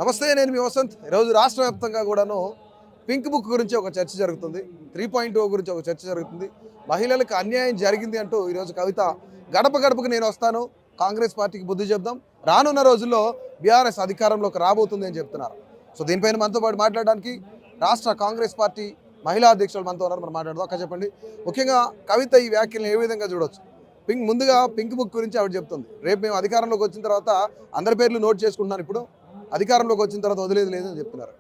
నమస్తే, నేను మీ వసంత్. ఈరోజు రాష్ట్ర వ్యాప్తంగా కూడాను పింక్ బుక్ గురించి ఒక చర్చ జరుగుతుంది. 3.0 గురించి ఒక చర్చ జరుగుతుంది. మహిళలకు అన్యాయం జరిగింది అంటూ ఈరోజు కవిత గడప గడపకు నేను వస్తాను, కాంగ్రెస్ పార్టీకి బుద్ధి చెప్దాం, రానున్న రోజుల్లో బీఆర్ఎస్ అధికారంలోకి రాబోతుంది అని చెప్తున్నారు. సో దీనిపైన మనతో పాటు మాట్లాడడానికి రాష్ట్ర కాంగ్రెస్ పార్టీ మహిళా అధ్యక్షులు మనతో ఉన్నారు. మనం మాట్లాడదాం. అక్క చెప్పండి, ముఖ్యంగా కవిత ఈ వ్యాఖ్యలను ఏ విధంగా చూడవచ్చు? ముందుగా పింక్ బుక్ గురించి ఆవిడ చెప్తుంది, రేపు మేము అధికారంలోకి వచ్చిన తర్వాత అందరి పేర్లు నోట్ చేసుకుంటున్నాను, ఇప్పుడు అధికారంలోకి వచ్చిన తర్వాత వదిలేదు లేదని చెప్తున్నారు.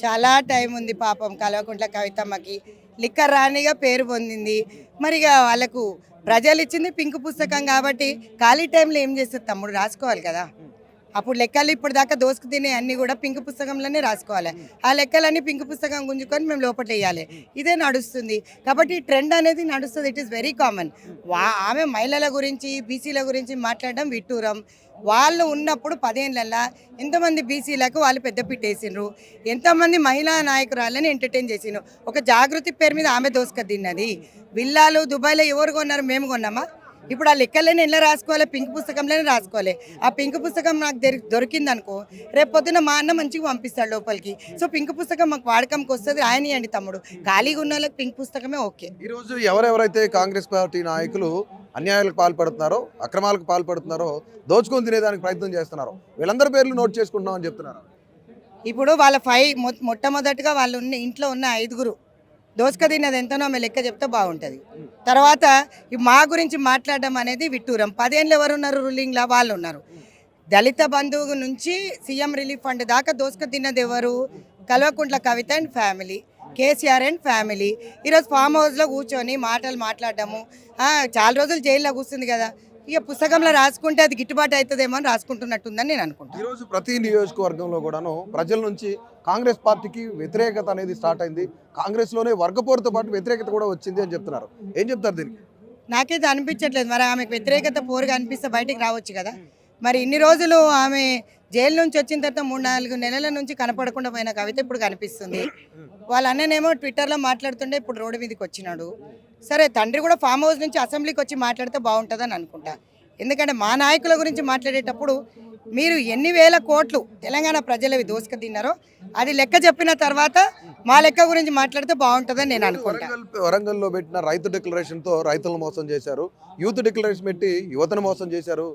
చాలా టైం ఉంది పాపం కల్వకుంట్ల కవితమ్మకి. లిక్కర్ రాణిగా పేరు పొందింది. మరిగా వాళ్ళకు ప్రజలు ఇచ్చింది పింక్ పుస్తకం కాబట్టి ఖాళీ టైంలో ఏం చేస్తారు తమ్ముడు? రాసుకోవాలి కదా. అప్పుడు లెక్కలు ఇప్పుడు దాకా దోసుకు తినే అన్నీ కూడా పింక్ పుస్తకంలోనే రాసుకోవాలి. ఆ లెక్కలన్నీ పింక్ పుస్తకం గుంజుకొని మేము లోపల వేయాలి. ఇదే నడుస్తుంది కాబట్టి ట్రెండ్ అనేది నడుస్తుంది. It is very common. ఆమె మహిళల గురించి బీసీల గురించి మాట్లాడడం విట్టూరం. వాళ్ళు ఉన్నప్పుడు 10 ఏళ్ళల్లో ఎంతమంది బీసీలకు వాళ్ళు పెద్ద పిట్టేసిండ్రు, ఎంతమంది మహిళా నాయకురాలని ఎంటర్టైన్ చేసిండ్రు. ఒక జాగృతి పేరు మీద ఆమె దోసుక తిన్నది. విల్లాలు దుబాయ్లో ఎవరు కొన్నారు? మేము కొన్నామా? ఇప్పుడు ఆ లెక్కలన్నీ ఎలా రాసుకోవాలి? పింక్ పుస్తకంలోనే రాసుకోవాలి. ఆ పింక్ పుస్తకం నాకు దొరికింది అనుకో, రేపు పొద్దున మా అన్న మంచిగా పంపిస్తాడు లోపలికి. సో పింక్ పుస్తకం మాకు వాడకంకి వస్తుంది. రాయనియండి తమ్ముడు, ఖాళీగా ఉన్న వాళ్ళకి పింక్ పుస్తకమే ఓకే. ఈరోజు ఎవరెవరైతే కాంగ్రెస్ పార్టీ నాయకులు అన్యాయాలకు పాల్పడుతున్నారో, అక్రమాలకు పాల్పడుతున్నారో, దోచుకొని తినేదానికి ప్రయత్నం చేస్తున్నారో, వీళ్ళందరి పేర్లు నోట్ చేసుకుంటున్నామని చెప్తున్నారు. ఇప్పుడు వాళ్ళ మొట్టమొదటిగా వాళ్ళు ఉన్న ఇంట్లో ఉన్న 5గురు దోసుక తిన్నది ఎంతనో ఆమె లెక్క చెప్తే బాగుంటుంది. తర్వాత మా గురించి మాట్లాడడం అనేది విట్టూరం. 10 ఏళ్ళు ఎవరు ఉన్నారు రూలింగ్లో? వాళ్ళు ఉన్నారు. దళిత బంధువు నుంచి సీఎం రిలీఫ్ ఫండ్ దాకా దోసుక తిన్నది ఎవరు? Kalvakuntla Kavitha and family, KCR and family. ఈరోజు ఫామ్ హౌస్లో కూర్చొని మాటలు మాట్లాడటము. చాలా రోజులు జైల్లో కూర్చుంది కదా, ఇక పుస్తకంలో రాసుకుంటే అది గిట్టుబాటు అవుతుందేమో అని రాసుకుంటున్నట్టుందని నేను అనుకుంటాను. ఈరోజు ప్రతి నియోజకవర్గంలో కూడాను ప్రజల నుంచి కాంగ్రెస్ పార్టీకి వ్యతిరేకత అనేది స్టార్ట్ అయింది. కాంగ్రెస్లోనే వర్గపోరుతో పాటు వ్యతిరేకత కూడా వచ్చింది అని చెప్తున్నారు. ఏం చెప్తారు దీనికి? నాకైతే అనిపించట్లేదు. మరి ఆమెకు వ్యతిరేకత పోరుగా అనిపిస్తే బయటికి రావచ్చు కదా. మరి ఇన్ని రోజులు ఆమె జైలు నుంచి వచ్చిన తర్వాత 3-4 నెలల నుంచి కనపడకుండా పోయిన కవిత ఇప్పుడు కనిపిస్తుంది. వాళ్ళ అన్ననేమో ట్విట్టర్లో మాట్లాడుతుండే ఇప్పుడు రోడ్డు మీదకి వచ్చినాడు. సరే, తండ్రి కూడా ఫామ్ హౌస్ నుంచి అసెంబ్లీకి వచ్చి మాట్లాడితే బాగుంటుందని అనుకుంటా. ఎందుకంటే మా నాయకుల గురించి మాట్లాడేటప్పుడు మీరు ఎన్ని వేల కోట్లు తెలంగాణ ప్రజలవి దోసుక తిన్నారో అది లెక్క చెప్పిన తర్వాత మా లెక్క గురించి మాట్లాడితే బాగుంటుందని నేను అనుకుంటా. వరంగల్లో పెట్టిన రైతు డిక్లరేషన్తో రైతులను మోసం చేశారు, యూత్ డిక్లరేషన్ పెట్టి యువతను మోసం చేశారు.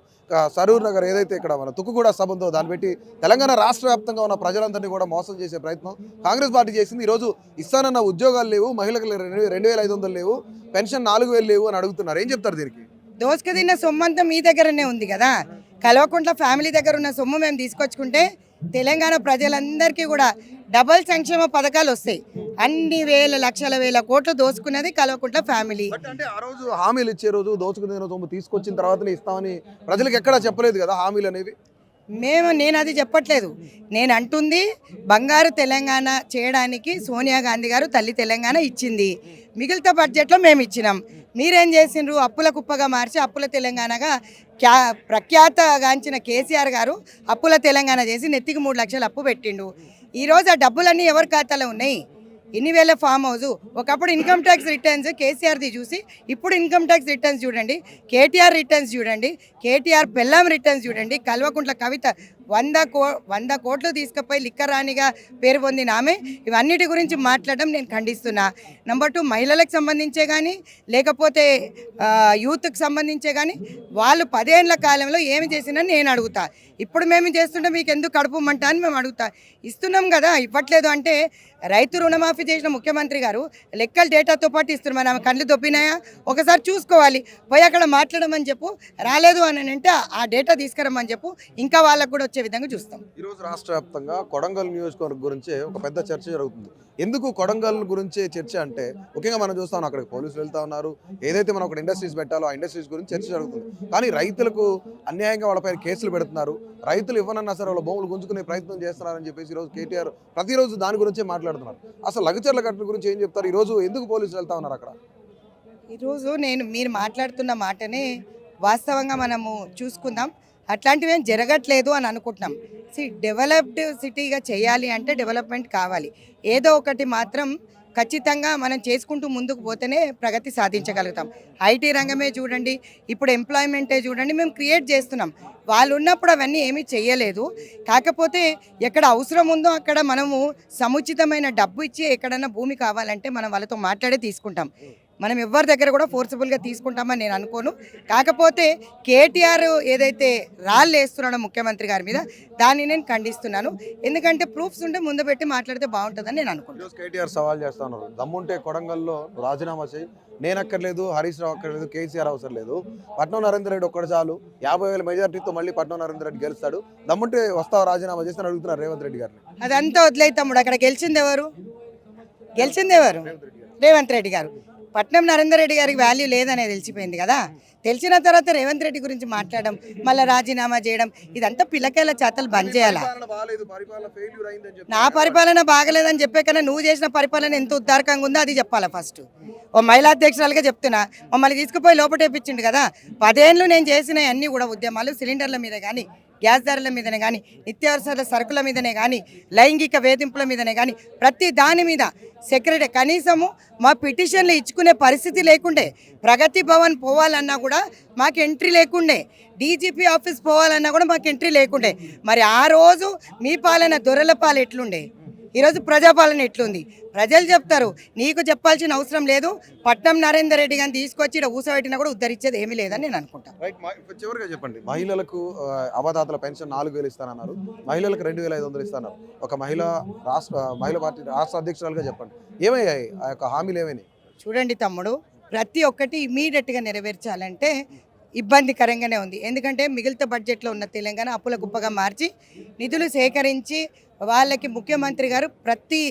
సరూర్ నగర్ ఏదైతే ఇక్కడ మన తుక్కుగూడ సభ ఉందో దాన్ని పెట్టి తెలంగాణ రాష్ట్ర వ్యాప్తంగా ఉన్న ప్రజలందరినీ కూడా మోసం చేసే ప్రయత్నం కాంగ్రెస్ పార్టీ చేసింది. ఈరోజు ఇస్తానన్న ఉద్యోగాలు లేవు, మహిళలకు 2,500 లేవు, పెన్షన్ 4,000 లేవు అని అడుగుతున్నారు. ఏం చెప్తారు దీనికి? దోసుక తిన్న సొమ్ము అంతా మీ దగ్గరనే ఉంది కదా. కల్వకుంట్ల ఫ్యామిలీ దగ్గర ఉన్న సొమ్ము మేము తీసుకొచ్చుకుంటే తెలంగాణ ప్రజలందరికీ కూడా డబుల్ సంక్షేమ పథకాలు వస్తాయి. అన్ని లక్షల కోట్లు దోసుకున్నది కల్వకుంట్ల ఫ్యామిలీ. అంటే ఆ రోజు హామీలు ఇచ్చే రోజు దోచుకునే సొమ్ము తీసుకొచ్చిన తర్వాతనే ఇస్తామని ప్రజలకు ఎక్కడా చెప్పలేదు కదా హామీలు అనేవి. నేను అది చెప్పట్లేదు. నేను అంటుంది బంగారు తెలంగాణ చేయడానికి సోనియా గాంధీ గారు తల్లి తెలంగాణ ఇచ్చింది. మిగిలిన బడ్జెట్లో మేము ఇచ్చినాం. మీరేం చేసిండ్రు? అప్పుల కుప్పగా మార్చి అప్పుల తెలంగాణగా ప్రఖ్యాతగాంచిన కేసీఆర్ గారు అప్పుల తెలంగాణ చేసి నెత్తికి 3 లక్షలు అప్పు పెట్టిండు. ఈరోజు ఆ డబ్బులన్నీ ఎవరి ఖాతాలో ఉన్నాయి? ఎన్ని వేల ఫామ్ హౌస్. ఒకప్పుడు ఇన్కమ్ ట్యాక్స్ రిటర్న్స్ కేసీఆర్ది చూసి ఇప్పుడు ఇన్కమ్ ట్యాక్స్ రిటర్న్స్ చూడండి, కేటీఆర్ రిటర్న్స్ చూడండి, కేటీఆర్ పెళ్ళాం రిటర్న్స్ చూడండి. కల్వకుంట్ల కవిత 100 కోట్లు తీసుకుపోయి లిక్కర్ రాణిగా పేరు పొందిన ఆమె ఇవన్నిటి గురించి మాట్లాడడం నేను ఖండిస్తున్నా. నెంబర్ 2, మహిళలకు సంబంధించే కానీ లేకపోతే యూత్కి సంబంధించే కానీ వాళ్ళు 10 ఏళ్ల కాలంలో ఏమి చేసినని నేను అడుగుతా. ఇప్పుడు మేము చేస్తుంటే మీకు ఎందుకు కడుపు మంట అని మేము అడుగుతా. ఇస్తున్నాం కదా, ఇవ్వట్లేదు అంటే రైతు రుణమాఫీ చేసిన ముఖ్యమంత్రి గారు లెక్కలు డేటాతో పాటు ఇస్తున్నారు. మరి ఆమె కళ్ళు దొబ్బినాయా ఒకసారి చూసుకోవాలి. పోయి అక్కడ మాట్లాడమని చెప్పు. రాలేదు అని అంటే ఆ డేటా తీసుకురమ్మని చెప్పు. ఇంకా వాళ్ళకు కూడా వచ్చే విధంగా చూస్తాం. ఈరోజు రాష్ట్ర వ్యాప్తంగా కొడంగల్ నియోజకవర్గం గురించే ఒక పెద్ద చర్చ జరుగుతుంది. ఎందుకు కొడంగల్ గురించే చర్చ అంటే ముఖ్యంగా మనం చూస్తాం, అక్కడికి పోలీసులు వెళ్తా ఉన్నారు. ఏదైతే మనం ఒక ఇండస్ట్రీస్ పెట్టాలో ఆ ఇండస్ట్రీస్ గురించి చర్చ జరుగుతుంది. కానీ రైతులకు అన్యాయంగా వాళ్ళపైన కేసులు పెడుతున్నారు. రైతులు ఇవ్వనన్నా సరే వాళ్ళ భూములు గుంజుకునే ప్రయత్నం చేస్తున్నారని చెప్పేసి ఈరోజు కేటీఆర్ ప్రతిరోజు దాని గురించే మాట్లాడుతున్నారు. అసలు లగచర్ల ఘటన గురించి ఏం చెప్తారు? ఈరోజు ఎందుకు పోలీసులు వెళ్తా ఉన్నారు అక్కడ? ఈరోజు మీరు మాట్లాడుతున్న మాటనే వాస్తవంగా మనము చూసుకుందాం. అట్లాంటివి ఏం జరగట్లేదు అని అనుకుంటున్నాం. డెవలప్డ్ సిటీగా చేయాలి అంటే డెవలప్మెంట్ కావాలి. ఏదో ఒకటి మాత్రం ఖచ్చితంగా మనం చేసుకుంటూ ముందుకు పోతేనే ప్రగతి సాధించగలుగుతాం. ఐటీ రంగమే చూడండి, ఇప్పుడు ఎంప్లాయ్మెంటే చూడండి, మేము క్రియేట్ చేస్తున్నాం. వాళ్ళు ఉన్నప్పుడు అవన్నీ ఏమీ చేయలేదు. కాకపోతే ఎక్కడ అవసరం ఉందో అక్కడ మనము సముచితమైన డబ్బు ఇచ్చి ఎక్కడన్నా భూమి కావాలంటే మనం వాళ్ళతో మాట్లాడే తీసుకుంటాం. మనం ఎవరి దగ్గర కూడా ఫోర్సబుల్గా తీసుకుంటామని నేను అనుకోను. కాకపోతే కేటీఆర్ ఏదైతే రాళ్ళు వేస్తున్నాడో ముఖ్యమంత్రి గారి మీద, దాన్ని నేను ఖండిస్తున్నాను. ఎందుకంటే ప్రూఫ్స్ ఉంటే ముందు పెట్టి మాట్లాడితే బాగుంటుందని నేను అనుకుంటున్నాను. ఈరోజు కేటీఆర్ సవాల్ చేస్తా ఉన్నారు, దమ్ముంటే కొడంగల్లో రాజీనామా చేయి, నేను అక్కర్లేదు, హరీష్ రావు అక్కర్లేదు, కేసీఆర్ అవసరం లేదు, పట్నం నరేందర్ రెడ్డి ఒక్కడు చాలు, 50,000 మెజార్టీతో మళ్ళీ పట్నం నరేందర్ రెడ్డి గెలుస్తాడు, దమ్ముంటే వస్తావు రాజీనామా చేస్తాను అడుగుతున్నారు రేవంత్ రెడ్డి గారిని. అదంతా వదిలేయి తమ్ముడు. అక్కడ గెలిచింది ఎవరు? రేవంత్ రెడ్డి గారు. పట్నం నరేందర్ రెడ్డి గారికి వాల్యూ లేదనేది తెలిసిపోయింది కదా. తెలిసిన తర్వాత రేవంత్ రెడ్డి గురించి మాట్లాడడం, మళ్ళీ రాజీనామా చేయడం, ఇదంతా పిల్లకాయల చేతలు బంద్ చేయాలా? నా పరిపాలన బాగలేదని చెప్పే కన్నా నువ్వు చేసిన పరిపాలన ఎంత ఉద్దారకంగా ఉందో అది చెప్పాలా ఫస్ట్. ఓ మహిళా అధ్యక్షురాలుగా చెప్తున్నా, మమ్మల్ని తీసుకుపోయి లోపటేపించిండు కదా. 10 ఏళ్ళు నేను చేసిన అన్నీ కూడా ఉద్యమాలు సిలిండర్ల మీద కానీ, గ్యాస్ ధరల మీదనే కానీ, నిత్యావసర సరుకుల మీదనే కానీ, లైంగిక వేధింపుల మీదనే కానీ, ప్రతి దాని మీద సెక్రటరీ కనీసము మా పిటిషన్లు ఇచ్చుకునే పరిస్థితి లేకుండే. ప్రగతి భవన్ పోవాలన్నా కూడా మాకు ఎంట్రీ లేకుండే. డీజీపీ ఆఫీస్ పోవాలన్నా కూడా మాకు ఎంట్రీ లేకుండే. మరి ఆ రోజు మీ పాలన దొరల పాలు ఎట్లుండే, ఈరోజు ప్రజాపాలన ఎట్లుంది? ప్రజలు చెప్తారు. నీకు చెప్పాల్సిన అవసరం లేదు. పట్నం నరేందర్ రెడ్డి గారిని తీసుకొచ్చి ఇక్కడ ఊసబెట్టినా కూడా ఉద్ధరించేది ఏమీ లేదని నేను అనుకుంటాను. రైట్, చివరిగా చెప్పండి, మహిళలకు అవదాతల పెన్షన్ 4,000 ఇస్తానన్నారు, మహిళలకు 2,500 ఇస్తాన్నారు. ఒక మహిళా పార్టీ రాష్ట్ర అధ్యక్షురాలుగా చెప్పండి, ఏమయ్యాయి ఆ యొక్క హామీలు ఏమైనాయి? చూడండి తమ్ముడు, ప్రతి ఒక్కటి ఇమీడియట్గా నెరవేర్చాలంటే ఇబ్బందికరంగానే ఉంది. ఎందుకంటే మిగిలిన బడ్జెట్లో ఉన్న తెలంగాణ అప్పుల గుప్పగా మార్చి నిధులు సేకరించి వాళ్ళకి ముఖ్యమంత్రి గారు ప్రతి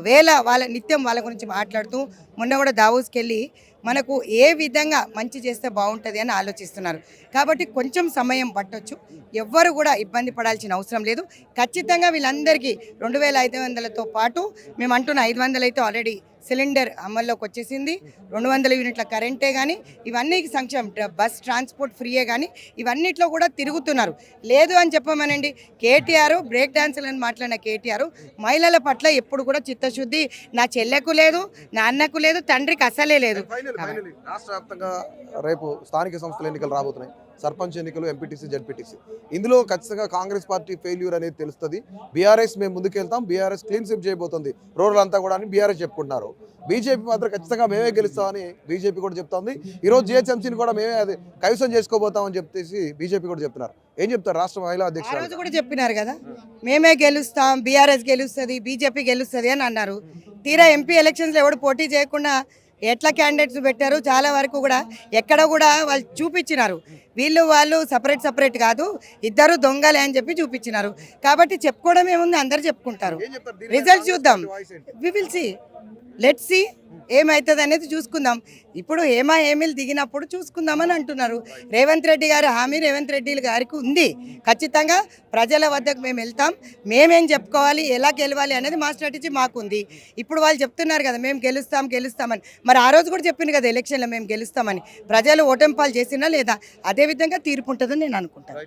వేళ వాళ్ళ నిత్యం వాళ్ళ గురించి మాట్లాడుతూ, మొన్న కూడా దావోస్కి వెళ్ళి మనకు ఏ విధంగా మంచి చేస్తే బాగుంటుంది అని ఆలోచిస్తున్నారు. కాబట్టి కొంచెం సమయం పట్టొచ్చు. ఎవ్వరు కూడా ఇబ్బంది పడాల్సిన అవసరం లేదు. ఖచ్చితంగా వీళ్ళందరికీ 2,500తో పాటు మేము అంటున్న 500 అయితే ఆల్రెడీ సిలిండర్ అమల్లోకి వచ్చేసింది. 200 యూనిట్ల కరెంటే కానీ, ఇవన్నీ సంక్షేమం, బస్ ట్రాన్స్పోర్ట్ ఫ్రీయే కానీ, ఇవన్నిట్లో కూడా తిరుగుతున్నారు. లేదు అని చెప్పమనండి. కేటీఆర్ బ్రేక్ డాన్సులని మాట్లాడిన కేటీఆర్ మహిళల పట్ల ఎప్పుడు కూడా చిత్తశుద్ధి నా చెల్లెకు లేదు, నా అన్నకు లేదు, తండ్రికి అసలే లేదు. రాష్ట్ర వ్యాప్తంగా రేపు స్థానిక సంస్థల ఎన్నికలు రాబోతున్నాయి, సర్పంచ్ ఎన్నికలు, ఎంపీటీసీ, జడ్పీటీసీ. ఇందులో ఖచ్చితంగా కాంగ్రెస్ పార్టీ ఫెయిల్యూర్ అనేది తెలుస్తుంది. బీఆర్ఎస్ మేము ముందుకెళ్తాం, బీఆర్ఎస్ క్లీన్ స్వీప్ చేయబోతుంది రూరల్ అంతా కూడా అని బీఆర్ఎస్ చెప్పుకుంటున్నారు. బీజేపీ మాత్రం ఖచ్చితంగా మేమే గెలుస్తామని బీజేపీ కూడా చెప్తోంది. ఈరోజు జిహెచ్ఎంసీని కూడా మేమే అది కైవసం చేసుకోబోతామని చెప్పేసి బీజేపీ కూడా చెప్తున్నారు. ఏం చెప్తారు రాష్ట్ర మహిళా అధ్యక్షులు? రోజు కూడా చెప్పినారు కదా, మేమే గెలుస్తాం, బీఆర్ఎస్ గెలుస్తుంది, బీజేపీ గెలుస్తుంది అని అన్నారు. తీరా ఎంపీ ఎలక్షన్స్లో ఎవడు పోటీ చేయకుండా ఎట్లా క్యాండిడేట్స్ పెట్టారు, చాలా వరకు కూడా ఎక్కడ కూడా వాళ్ళు చూపించినారు. వాళ్ళు సపరేట్ కాదు, ఇద్దరు దొంగలే అని చెప్పి చూపించినారు. కాబట్టి చెప్పుకోవడం ఏముంది, అందరు చెప్పుకుంటారు. రిజల్ట్ చూద్దాం, we will see, let's see ఏమవుతుంది అనేది చూసుకుందాం. ఇప్పుడు ఏమీలు దిగినప్పుడు చూసుకుందామని అంటున్నారు. రేవంత్ రెడ్డి గారి హామీ రేవంత్ రెడ్డి గారికి ఉంది. ఖచ్చితంగా ప్రజల వద్దకు మేము వెళ్తాం, మేమేం చెప్పుకోవాలి, ఎలా గెలవాలి అనేది మా స్ట్రాటజీ మాకుంది. ఇప్పుడు వాళ్ళు చెప్తున్నారు కదా మేము గెలుస్తామని. మరి ఆ రోజు కూడా చెప్పింది కదా ఎలక్షన్లో మేము గెలుస్తామని. ప్రజలు ఓటమిపాలు చేసినా లేదా, అదేవిధంగా తీర్పు ఉంటుందని నేను అనుకుంటాను.